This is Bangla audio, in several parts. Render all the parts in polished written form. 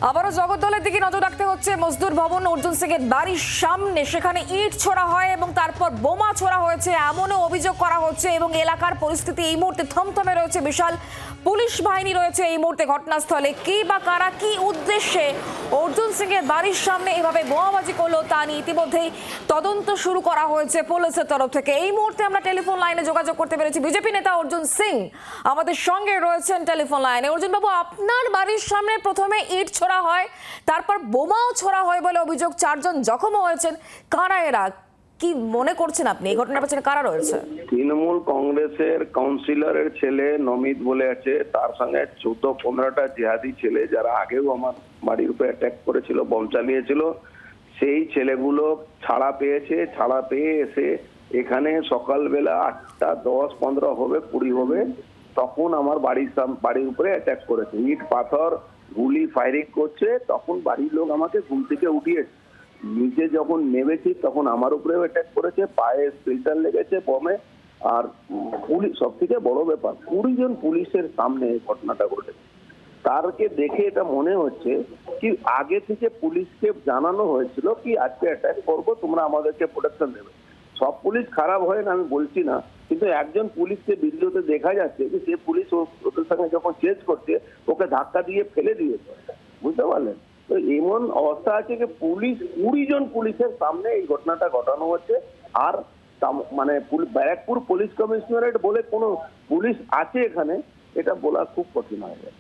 আবারও জগদ্দলের দিকে নজর রাখতে হচ্ছে। মজদুর ভবন অর্জুন সিং এর বাড়ির সামনে সেখানে ইট ছোড়া হয় এবং তারপর বোমা ছোড়া হয়েছে এমনও অভিযোগ করা হচ্ছে এবং এলাকার পরিস্থিতি এই মুহূর্তে থমথমে রয়েছে। বিশাল পুলিশ বাহিনী রয়েছে এই মুহূর্তে ঘটনাস্থলে। কি বা কারা কি উদ্দেশ্যে অর্জুন সিং এর বাড়ির সামনে এভাবে বোমাবাজি করলো তা নিয়ে ইতিমধ্যেই তদন্ত শুরু করা হয়েছে পুলিশের তরফ থেকে। এই মুহূর্তে আমরা টেলিফোন লাইনে যোগাযোগ করতে পেরেছি বিজেপি নেতা অর্জুন সিং আমাদের সঙ্গে রয়েছেন টেলিফোন লাইনে। অর্জুন বাবু, আপনার বাড়ির সামনে প্রথমে ইট ছোড়া হয়, তারপর বোমাও ছোড়া হয় বলে অভিযোগ, 4 জন জখমও হয়েছেন। কারা এরা, কি মনে করছেন আপনি এই ঘটনার পেছনে কারা রয়েছে? তৃণমূল কংগ্রেসের কাউন্সিলরের ছেলে নমিত বলে আছে, তার সঙ্গে 14-15টা জিহাদি ছেলে যারা আগেও আমার বাড়ির উপরে অ্যাটাক করেছিল, বম চালিয়েছিল, সেই ছেলেগুলো ছাড়া পেয়েছে। ছাড়া পেয়ে এসে এখানে সকালবেলা 8টা 10, 15 হবে, 20 হবে, তখন আমার বাড়ির উপরে অ্যাটাক করেছে। ইট পাথর গুলি ফায়ারিং করছে। তখন বাড়ির লোক আমাকে ঘুম থেকে উঠিয়েছে। নিচে যখন নেমেছি তখন আমার উপরেও অ্যাটাক করেছে, পায়ে স্প্লিটার লেগেছে বমে। আর পুলিশ, সব থেকে বড় ব্যাপার, 20 জন পুলিশের সামনে এই ঘটনাটা ঘটেছে। তারকে দেখে এটা মনে হচ্ছে কি আগে থেকে পুলিশকে জানানো হয়েছিল কি আজকে অ্যাটাক করবো, তোমরা আমাদেরকে প্রোটেকশন দেবে। সব পুলিশ খারাপ হয় না আমি বলছি না, কিন্তু একজন পুলিশকে ভিডিওতে দেখা যাচ্ছে যে সে পুলিশ ওদের সঙ্গে যখন চেঞ্জ করছে ওকে ধাক্কা দিয়ে ফেলে দিয়েছে, বুঝতে পারলেন? তো এমন অবস্থা আছে যে পুলিশ 20 জন পুলিশের সামনে এই ঘটনাটা ঘটানো হচ্ছে। আর মানে ব্যারাকপুর পুলিশ কমিশনারেট বলে কোনো পুলিশ আছে এখানে, এটা বলা খুব কঠিন হয়ে যায়।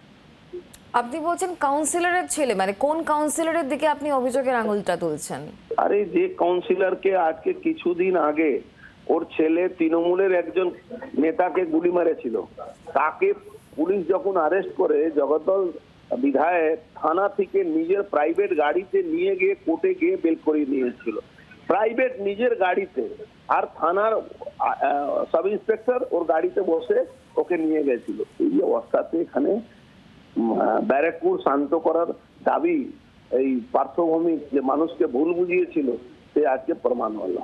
আপনি বলছেন কাউন্সিলরের ছেলে, মানে কোন কাউন্সিলরের দিকে আপনি অভিযোগের আঙুলটা তুলছেন? আরে যে কাউন্সিলরকে আজকে কিছুদিন আগে ওর ছেলে তৃণমূলের একজন নেতাকে গুলি মেরেছিল, তাকে পুলিশ যখন অ্যারেস্ট করে জগদ্দল বিধায়ক থানা থেকে নিজের প্রাইভেট গাড়িতে নিয়ে গিয়ে কোর্টে গিয়ে বেল করিয়ে নিয়েছিল, প্রাইভেট নিজের গাড়িতে। আর থানার সাব ইন্সপেক্টর ওর গাড়িতে বসে ওকে নিয়ে গেছিল। এই অবস্থাতে এখানে ব্যারাকপুর শান্ত করার দাবি এই পার্শ্বভূমি যে মানুষকে ভুল বুঝিয়েছিল সে আজকে প্রমাণ হলো।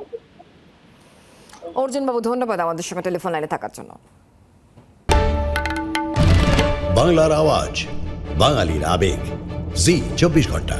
অর্জুন বাবু, ধন্যবাদ আমাদের সঙ্গে টেলিফোন লাইনে থাকার জন্য। বাংলার আওয়াজ, বাঙালির আবেগ, জি 24 ঘন্টা।